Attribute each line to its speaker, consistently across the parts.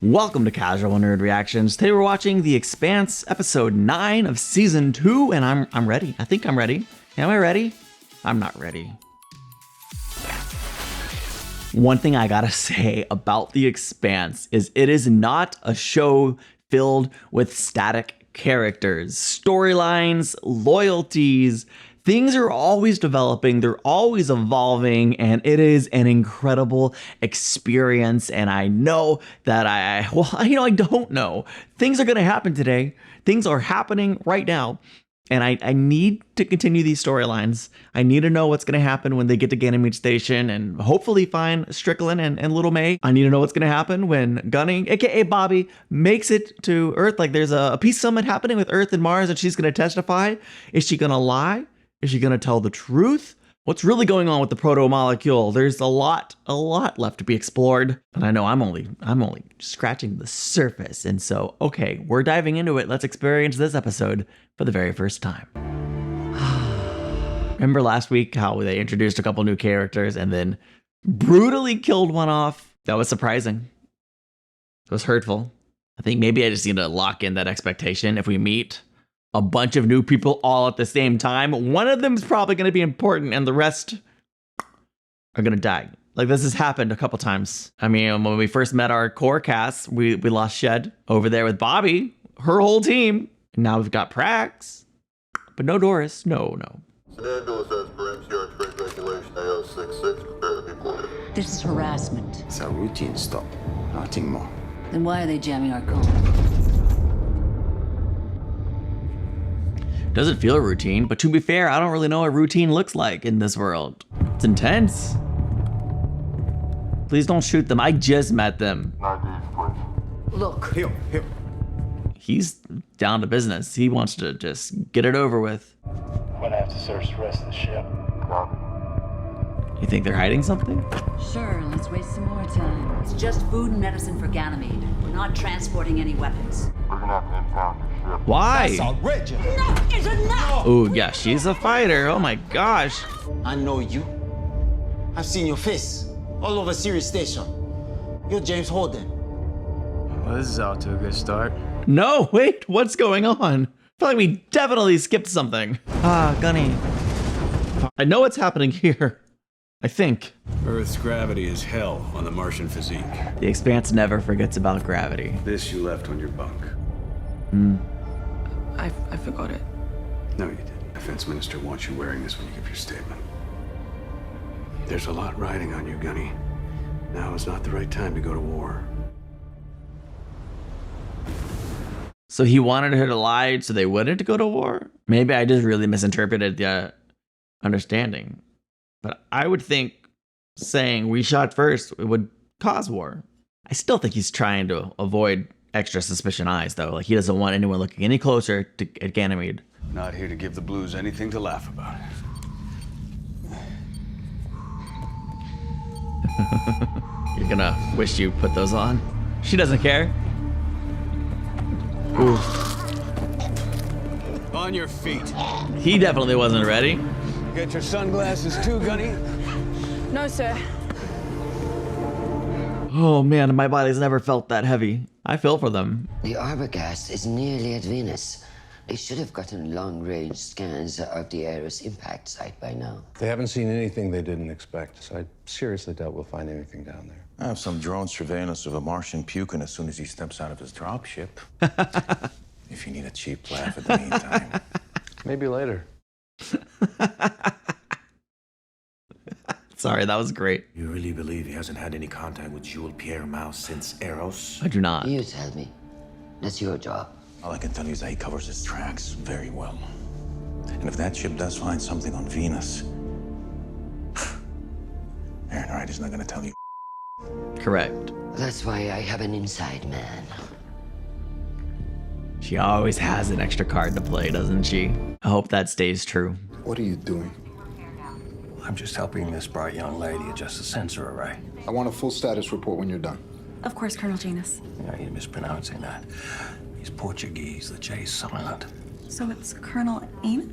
Speaker 1: Welcome to Casual Nerd Reactions. Today we're watching The Expanse, episode 9 of season 2, and I'm ready. I think I'm ready. Am I ready? I'm not ready. One thing I gotta say about The Expanse is it is not a show filled with static characters, storylines, loyalties. Things are always developing, they're always evolving, and it is an incredible experience. And I know that I don't know. Things are gonna happen today. Things are happening right now. And I need to continue these storylines. I need to know what's going to happen when they get to Ganymede Station and hopefully find Strickland and Little May. I need to know what's going to happen when Gunny, aka Bobby, makes it to Earth. Like there's a peace summit happening with Earth and Mars and she's going to testify. Is she going to lie? Is she going to tell the truth? What's really going on with the proto-molecule? There's a lot left to be explored. And I know I'm only scratching the surface. And so, okay, we're diving into it. Let's experience this episode for the very first time. Remember last week how they introduced a couple new characters and then brutally killed one off? That was surprising. It was hurtful. I think maybe I just need to lock in that expectation. If we meet a bunch of new people all at the same time, one of them is probably going to be important and the rest are going to die. Like this has happened a couple times. I mean, when we first met our core cast, we lost Shed over there with Bobby, her whole team. And now we've got Prax, but no Doris. No.
Speaker 2: This is harassment.
Speaker 3: It's a routine stop, nothing more.
Speaker 2: Then why are they jamming our call?
Speaker 1: Doesn't feel routine, but to be fair, I don't really know what routine looks like in this world. It's intense. Please don't shoot them. I just met them.
Speaker 2: Look.
Speaker 3: Here.
Speaker 1: He's down to business. He wants to just get it over with.
Speaker 4: I'm gonna have to search the rest of the ship.
Speaker 1: You think they're hiding something?
Speaker 2: Sure, let's waste some more time. It's just food and medicine for Ganymede. We're not transporting any weapons.
Speaker 4: We're gonna have to impound your ship.
Speaker 1: Why?
Speaker 3: That's outrageous.
Speaker 2: Enough is enough!
Speaker 1: Oh, yeah, she's a fighter. Oh my gosh.
Speaker 5: I know you. I've seen your face all over Sirius Station. You're James Holden.
Speaker 6: Well, this is out to a good start.
Speaker 1: No, wait, what's going on? I feel like we definitely skipped something. Ah, Gunny. I know what's happening here. I think.
Speaker 7: Earth's gravity is hell on the Martian physique.
Speaker 1: The Expanse never forgets about gravity.
Speaker 7: This you left on your bunk.
Speaker 6: I forgot it.
Speaker 7: No, you didn't. Defense Minister wants you wearing this when you give your statement. There's a lot riding on you, Gunny. Now is not the right time to go to war.
Speaker 1: So he wanted her to lie so they wouldn't go to war? Maybe I just really misinterpreted the understanding. But I would think saying we shot first would cause war. I still think he's trying to avoid extra suspicion eyes, though. Like he doesn't want anyone looking any closer at Ganymede.
Speaker 7: Not here to give the Blues anything to laugh about.
Speaker 1: You're gonna wish you put those on. She doesn't care. Ooh.
Speaker 7: On your feet.
Speaker 1: He definitely wasn't ready.
Speaker 7: Get your sunglasses too, Gunny.
Speaker 8: No, sir.
Speaker 1: Oh man, my body's never felt that heavy. I feel for them.
Speaker 9: The Arbogast is nearly at Venus. They should have gotten long-range scans of the Eris impact site by now.
Speaker 10: They haven't seen anything they didn't expect, so I seriously doubt we'll find anything down there.
Speaker 11: I have some drone surveillance of a Martian puking as soon as he steps out of his dropship. If you need a cheap laugh at the meantime.
Speaker 10: Maybe later.
Speaker 1: Sorry, that was great.
Speaker 11: You really believe he hasn't had any contact with Jules Pierre Mouse since Eros?
Speaker 1: I do not.
Speaker 9: You tell me. That's your job.
Speaker 11: All I can tell you is that he covers his tracks very well. And if that ship does find something on Venus, Aaron Wright is not going to tell you.
Speaker 1: Correct.
Speaker 9: That's why I have an inside man.
Speaker 1: She always has an extra card to play, doesn't she? I hope that stays true.
Speaker 3: What are you doing?
Speaker 6: I'm just helping this bright young lady adjust the sensor array.
Speaker 3: I want a full status report when you're done.
Speaker 8: Of course, Colonel Janus.
Speaker 6: Yeah, you're mispronouncing that. He's Portuguese, the J's silent.
Speaker 8: So it's Colonel Eamon?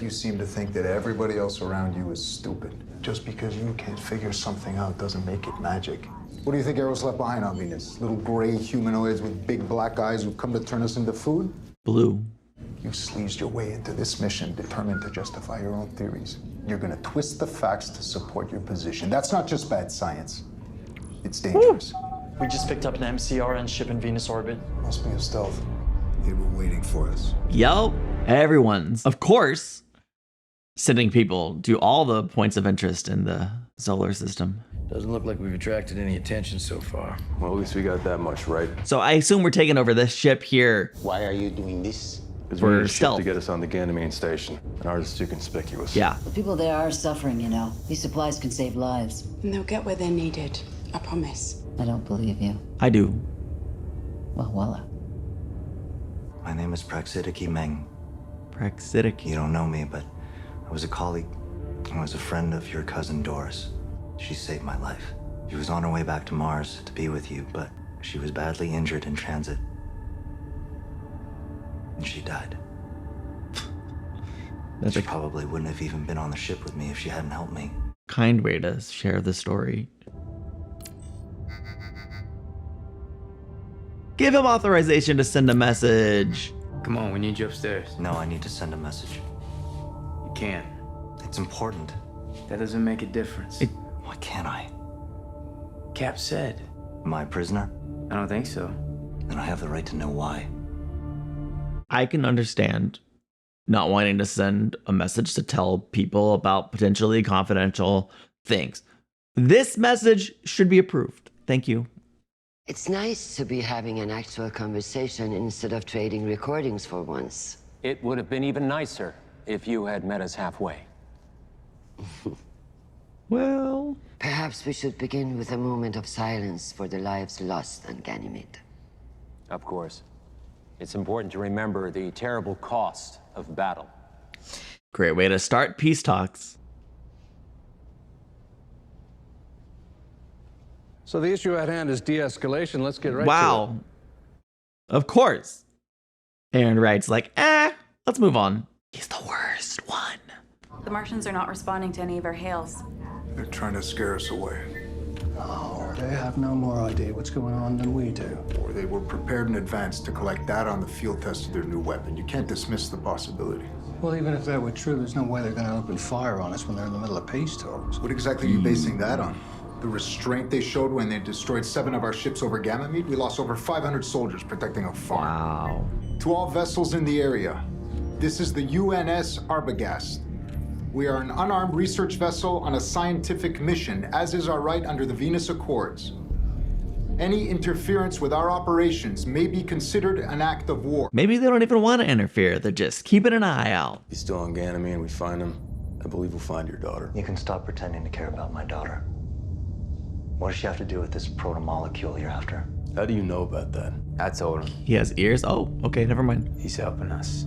Speaker 3: You seem to think that everybody else around you is stupid. Just because you can't figure something out doesn't make it magic. What do you think Eros left behind on Venus? Little gray humanoids with big black eyes who've come to turn us into food?
Speaker 1: Blue.
Speaker 3: You sleazed your way into this mission determined to justify your own theories. You're gonna twist the facts to support your position. That's not just bad science. It's dangerous.
Speaker 12: We just picked up an MCRN ship in Venus orbit.
Speaker 3: Must be a stealth. They were waiting for us.
Speaker 1: Yo, everyone's, of course, sending people to all the points of interest in the solar system.
Speaker 6: Doesn't look like we've attracted any attention so far.
Speaker 7: Well, at least we got that much right.
Speaker 1: So I assume we're taking over this ship here.
Speaker 5: Why are you doing this?
Speaker 7: Because
Speaker 1: For
Speaker 7: we need a ship
Speaker 1: stealth.
Speaker 7: to get us on the Ganymede station, and ours is too conspicuous.
Speaker 1: Yeah.
Speaker 2: The people there are suffering, you know. These supplies can save lives.
Speaker 8: And they'll get where they're needed. I promise.
Speaker 2: I don't believe you.
Speaker 1: I do.
Speaker 2: Well, voila.
Speaker 13: My name is Praxidiki Meng.
Speaker 1: Praxidiki.
Speaker 13: You don't know me, but I was a colleague. I was a friend of your cousin Doris. She saved my life. She was on her way back to Mars to be with you, but she was badly injured in transit. And she died.
Speaker 1: That's
Speaker 13: she
Speaker 1: a
Speaker 13: probably wouldn't have even been on the ship with me if she hadn't helped me.
Speaker 1: kind way to share the story. Give him authorization to send a message.
Speaker 14: Come on, we need you upstairs.
Speaker 13: No, I need to send a message.
Speaker 14: You can't.
Speaker 13: It's important.
Speaker 14: That doesn't make a difference.
Speaker 13: Why can't I?
Speaker 14: Cap said.
Speaker 13: Am I a prisoner?
Speaker 14: I don't think so.
Speaker 13: Then I have the right to know why.
Speaker 1: I can understand not wanting to send a message to tell people about potentially confidential things. This message should be approved. Thank you.
Speaker 9: It's nice to be having an actual conversation instead of trading recordings for once.
Speaker 15: It would have been even nicer if you had met us halfway.
Speaker 1: Well...
Speaker 9: Perhaps we should begin with a moment of silence for the lives lost on Ganymede.
Speaker 15: Of course. It's important to remember the terrible cost of battle.
Speaker 1: Great way to start peace talks.
Speaker 10: So the issue at hand is de-escalation. Let's get right to it.
Speaker 1: Wow. Of course. Aaron writes like, let's move on. He's the worst one.
Speaker 8: The Martians are not responding to any of our hails.
Speaker 3: They're trying to scare us away.
Speaker 6: Oh, they have no more idea what's going on than we do.
Speaker 3: Or they were prepared in advance to collect data on the field test of their new weapon. You can't dismiss the possibility.
Speaker 6: Well, even if that were true, there's no way they're going to open fire on us when they're in the middle of peace talks.
Speaker 3: What exactly are you basing that on? The restraint they showed when they destroyed 7 of our ships over Ganymede? We lost over 500 soldiers protecting a farm.
Speaker 1: Wow.
Speaker 3: To all vessels in the area, this is the UNS Arbogast. We are an unarmed research vessel on a scientific mission, as is our right under the Venus Accords. Any interference with our operations may be considered an act of war.
Speaker 1: Maybe they don't even want to interfere. They're just keeping an eye out.
Speaker 7: He's still on Ganymede and we find him. I believe we'll find your daughter.
Speaker 13: You can stop pretending to care about my daughter. What does she have to do with this proto-molecule you're after?
Speaker 7: How do you know about that?
Speaker 14: I told him.
Speaker 1: He has ears? Oh, okay, never mind.
Speaker 14: He's helping us.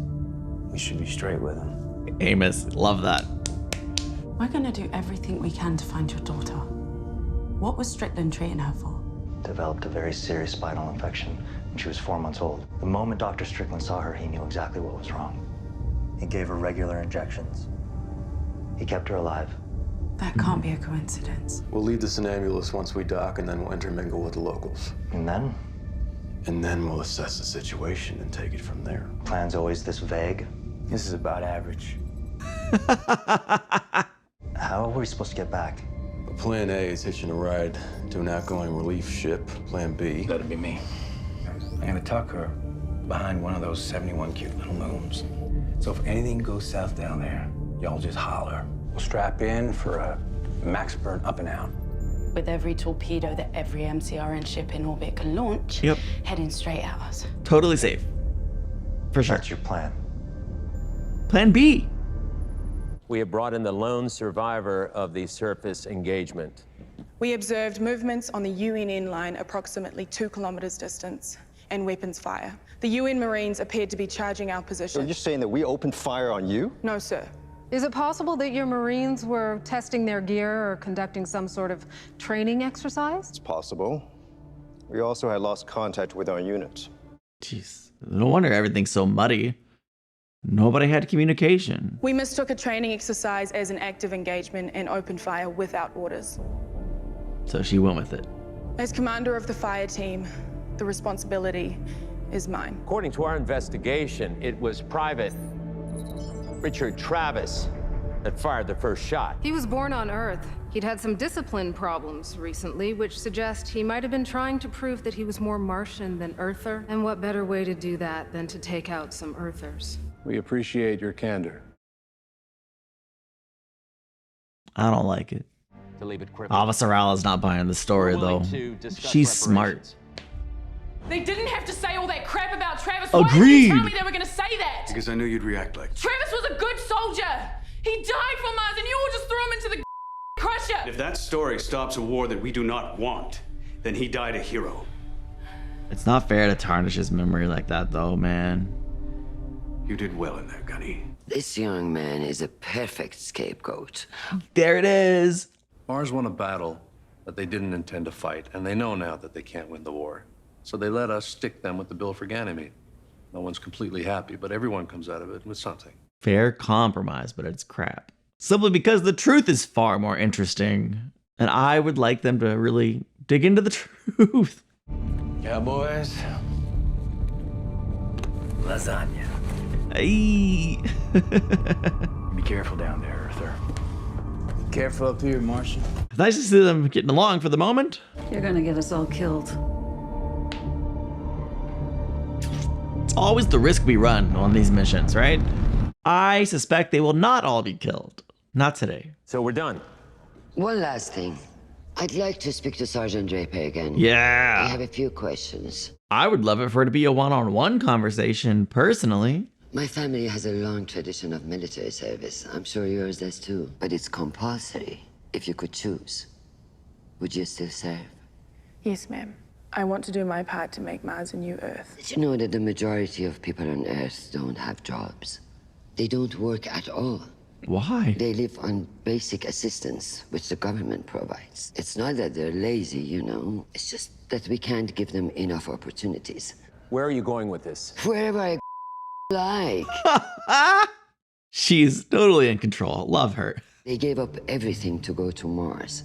Speaker 14: We should be straight with him.
Speaker 1: Amos, love that.
Speaker 8: We're gonna do everything we can to find your daughter. What was Strickland treating her for?
Speaker 13: Developed a very serious spinal infection when she was 4 months old. The moment Dr. Strickland saw her, he knew exactly what was wrong. He gave her regular injections. He kept her alive.
Speaker 8: That can't be a coincidence.
Speaker 7: We'll leave the Somnambulist once we dock, and then we'll intermingle with the locals.
Speaker 13: And then?
Speaker 7: And then we'll assess the situation and take it from there.
Speaker 13: Plan's always this vague.
Speaker 14: This is about average.
Speaker 13: How are we supposed to get back?
Speaker 7: Plan A is hitching a ride to an outgoing relief ship. Plan B.
Speaker 6: That'd be me. I'm gonna tuck her behind one of those 71 cute little moons. So if anything goes south down there, y'all just holler. We'll strap in for a max burn up and out.
Speaker 8: With every torpedo that every MCRN ship in orbit can launch, heading straight at us.
Speaker 1: Totally safe. For sure.
Speaker 13: That's your plan.
Speaker 1: Plan B.
Speaker 15: We have brought in the lone survivor of the surface engagement.
Speaker 8: We observed movements on the UN line approximately 2 kilometers distance and weapons fire. The UN Marines appeared to be charging our position.
Speaker 16: So you're saying that we opened fire on you?
Speaker 8: No, sir.
Speaker 17: Is it possible that your Marines were testing their gear or conducting some sort of training exercise?
Speaker 16: It's possible. We also had lost contact with our units.
Speaker 1: Jeez. No wonder everything's so muddy. Nobody had communication.
Speaker 8: We mistook a training exercise as an active engagement and opened fire without orders.
Speaker 1: So she went with it.
Speaker 8: As commander of the fire team, the responsibility is mine.
Speaker 15: According to our investigation, it was Private Richard Travis that fired the first shot.
Speaker 17: He was born on Earth. He'd had some discipline problems recently, which suggest he might have been trying to prove that he was more Martian than Earther. And what better way to do that than to take out some Earthers?
Speaker 10: We appreciate your candor.
Speaker 1: I don't like it.
Speaker 15: To leave it cryptic.
Speaker 1: Avasarala's not buying the story though. She's smart.
Speaker 8: They didn't have to say all that crap about Travis.
Speaker 1: Agreed.
Speaker 8: Why didn't you tell me they were going to say that?
Speaker 7: Because I knew you'd react like that.
Speaker 8: Travis was a good soldier. He died for Mars, and you all just threw him into the crusher.
Speaker 7: If that story stops a war that we do not want, then he died a hero.
Speaker 1: It's not fair to tarnish his memory like that though, man.
Speaker 7: You did well in there, Gunny.
Speaker 9: This young man is a perfect scapegoat.
Speaker 1: There it is.
Speaker 10: Mars won a battle that they didn't intend to fight, and they know now that they can't win the war. So they let us stick them with the bill for Ganymede. No one's completely happy, but everyone comes out of it with something.
Speaker 1: Fair compromise, but it's crap. Simply because the truth is far more interesting. And I would like them to really dig into the truth.
Speaker 6: Yeah, boys. Lasagna.
Speaker 1: Hey.
Speaker 14: Be careful down there, Earther. Be careful up here, Martian.
Speaker 1: It's nice to see them getting along for the moment.
Speaker 2: You're gonna get us all killed.
Speaker 1: It's always the risk we run on these missions, right? I suspect they will not all be killed. Not today.
Speaker 15: So we're done.
Speaker 9: One last thing. I'd like to speak to Sergeant Draper again.
Speaker 1: Yeah.
Speaker 9: I have a few questions.
Speaker 1: I would love it for it to be a one-on-one conversation, personally.
Speaker 9: My family has a long tradition of military service. I'm sure yours does too. But it's compulsory. If you could choose, would you still serve?
Speaker 8: Yes, ma'am. I want to do my part to make Mars a new Earth.
Speaker 9: Did you know that the majority of people on Earth don't have jobs? They don't work at all.
Speaker 1: Why?
Speaker 9: They live on basic assistance, which the government provides. It's not that they're lazy, you know. It's just that we can't give them enough opportunities.
Speaker 15: Where are you going with this?
Speaker 9: Wherever I like.
Speaker 1: She's totally in control. Love her.
Speaker 9: They gave up everything to go to Mars,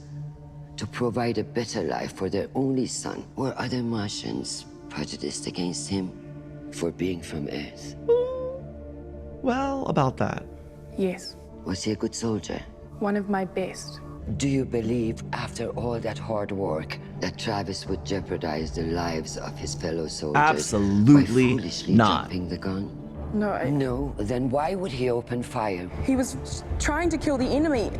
Speaker 9: to provide a better life for their only son. Were other Martians prejudiced against him for being from Earth?
Speaker 1: Well, about that.
Speaker 8: Yes.
Speaker 9: Was he a good soldier?
Speaker 8: One of my best.
Speaker 9: Do you believe, after all that hard work, that Travis would jeopardize the lives of his fellow soldiers
Speaker 1: Absolutely
Speaker 9: by foolishly
Speaker 1: not.
Speaker 9: jumping the gun?
Speaker 8: No,
Speaker 9: No? Then why would he open fire?
Speaker 8: He was trying to kill the enemy.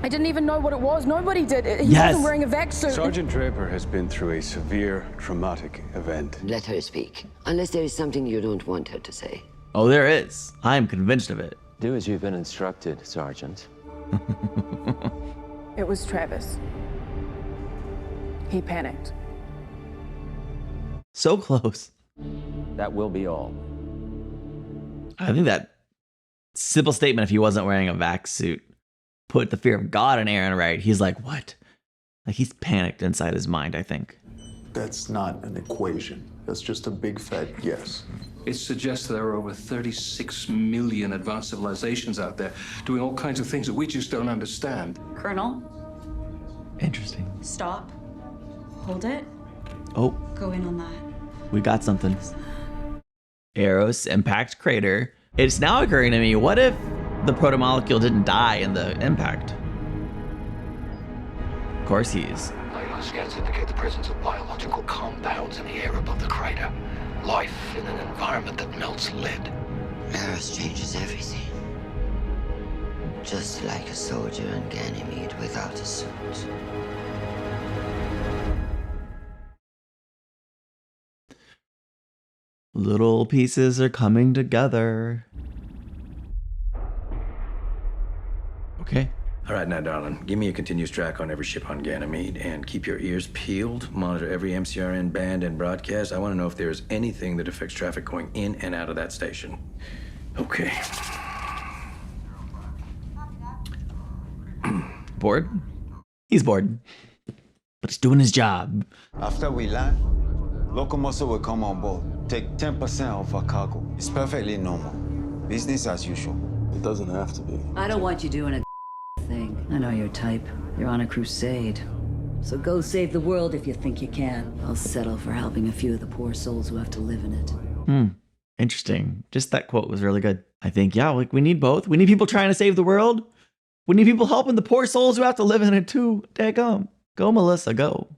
Speaker 8: I didn't even know what it was. Nobody did. He
Speaker 1: Yes.
Speaker 8: wasn't wearing a vac suit.
Speaker 7: Sergeant Draper has been through a severe, traumatic event.
Speaker 9: Let her speak. Unless there is something you don't want her to say.
Speaker 1: Oh, there is. I am convinced of it.
Speaker 15: Do as you've been instructed, Sergeant.
Speaker 8: It was Travis. He panicked.
Speaker 1: So close.
Speaker 15: That will be all.
Speaker 1: I think that simple statement, if he wasn't wearing a vac suit, put the fear of God in Aaron right. He's like, what? Like he's panicked inside his mind, I think.
Speaker 3: That's not an equation. That's just a big fat yes.
Speaker 18: It suggests there are over 36 million advanced civilizations out there doing all kinds of things that we just don't understand.
Speaker 2: Colonel,
Speaker 1: Interesting.
Speaker 19: Stop. Hold it.
Speaker 1: Oh,
Speaker 19: Go in on that.
Speaker 1: we got something. Eros impact crater. It's now occurring to me, what if the protomolecule didn't die in the impact? Of course he is.
Speaker 20: Our scans indicate the presence of biological compounds in the air above the crater. Life in an environment that melts lead.
Speaker 9: Eros changes everything. Just like a soldier on Ganymede without a suit.
Speaker 1: Little pieces are coming together. Okay.
Speaker 6: All right, now, darling, give me a continuous track on every ship on Ganymede and keep your ears peeled. Monitor every MCRN band and broadcast. I want to know if there's anything that affects traffic going in and out of that station. Okay.
Speaker 1: Bored? He's bored. But he's doing his job.
Speaker 21: After we land, locomotive will come on board. Take 10% of our cargo. It's perfectly normal. Business as usual.
Speaker 7: It doesn't have to be.
Speaker 2: I don't want you doing a thing. I know your type. You're on a crusade. So go save the world if you think you can. I'll settle for helping a few of the poor souls who have to live in it.
Speaker 1: Interesting. Just that quote was really good. I think, yeah, like we need both. We need people trying to save the world. We need people helping the poor souls who have to live in it too. Daggum. Go, Melissa, go.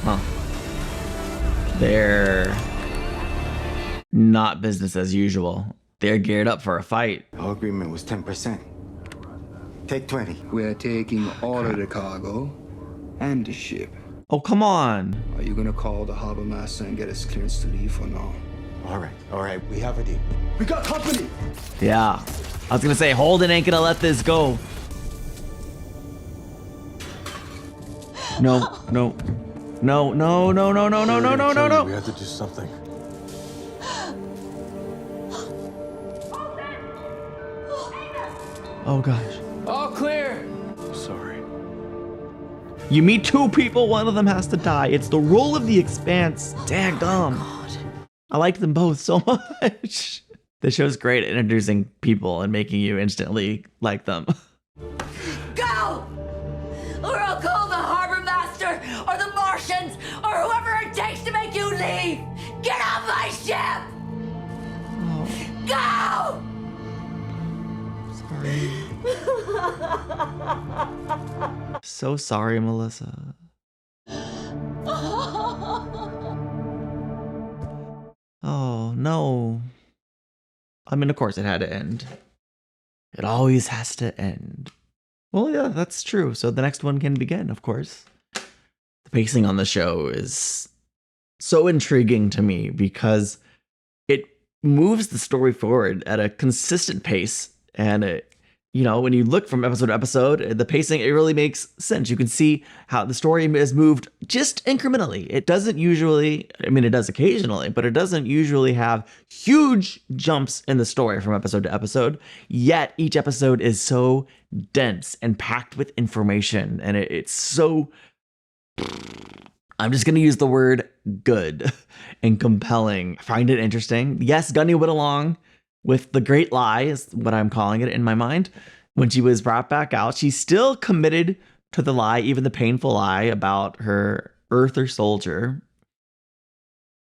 Speaker 1: Huh. They're not business as usual. They're geared up for a fight.
Speaker 21: Our agreement was 10%. Take 20.
Speaker 4: We're taking all of the cargo and the ship.
Speaker 1: Oh, come on.
Speaker 4: Are you gonna call the harbor master and get us clearance to leave or no?
Speaker 21: All right, we have a deal.
Speaker 4: We got company!
Speaker 1: Yeah. I was gonna say, Holden ain't gonna let this go. No. We
Speaker 7: have to do something.
Speaker 1: Oh gosh.
Speaker 4: All clear!
Speaker 7: Sorry.
Speaker 1: You meet two people, one of them has to die. It's the rule of the Expanse. Daggum. I like them both so much. The show's great at introducing people and making you instantly like them.
Speaker 22: Go! Or I'll call the harbor master or the Martians or whoever it takes to make you leave! Get off my ship! Go!
Speaker 1: So sorry, Melissa. Oh, no. I mean, of course it had to end. It always has to end. Well, yeah, that's true. So the next one can begin, of course. The pacing on the show is so intriguing to me because it moves the story forward at a consistent pace. And it, you know, when you look from episode to episode, the pacing, it really makes sense. You can see how the story is moved just incrementally. It doesn't usually, I mean, it does occasionally, but it doesn't usually have huge jumps in the story from episode to episode. Yet each episode is so dense and packed with information. And it's so, I'm just going to use the word good and compelling. I find it interesting. Yes, Gunny went along with the great lie, is what I'm calling it in my mind. When she was brought back out, she's still committed to the lie, even the painful lie about her Earther soldier.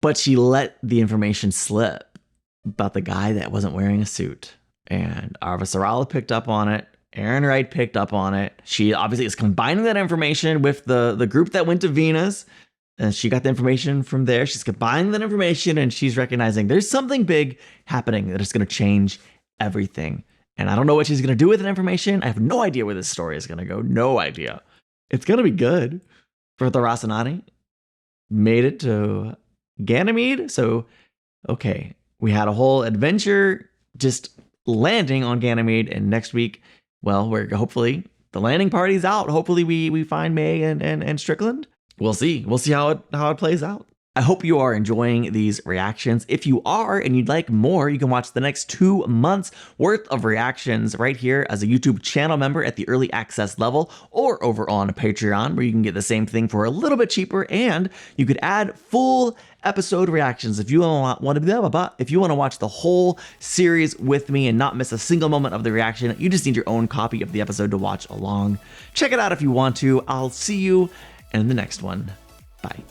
Speaker 1: But she let the information slip about the guy that wasn't wearing a suit. And Avasarala picked up on it. Aaron Wright picked up on it. She obviously is combining that information with the group that went to Venus. And she got the information from there. She's combining that information and she's recognizing there's something big happening that is going to change everything. And I don't know what she's going to do with that information. I have no idea where this story is going to go. No idea. It's going to be good for the Rocinante. Made it to Ganymede. So, okay, we had a whole adventure just landing on Ganymede. And next week, well, we're hopefully the landing party's out. Hopefully we find May and Strickland. We'll see. We'll see how it plays out. I hope you are enjoying these reactions. If you are and you'd like more, you can watch the next 2 months worth of reactions right here as a YouTube channel member at the early access level or over on Patreon where you can get the same thing for a little bit cheaper and you could add full episode reactions if you want to watch the whole series with me and not miss a single moment of the reaction. You just need your own copy of the episode to watch along. Check it out if you want to. I'll see you in the next one. Bye.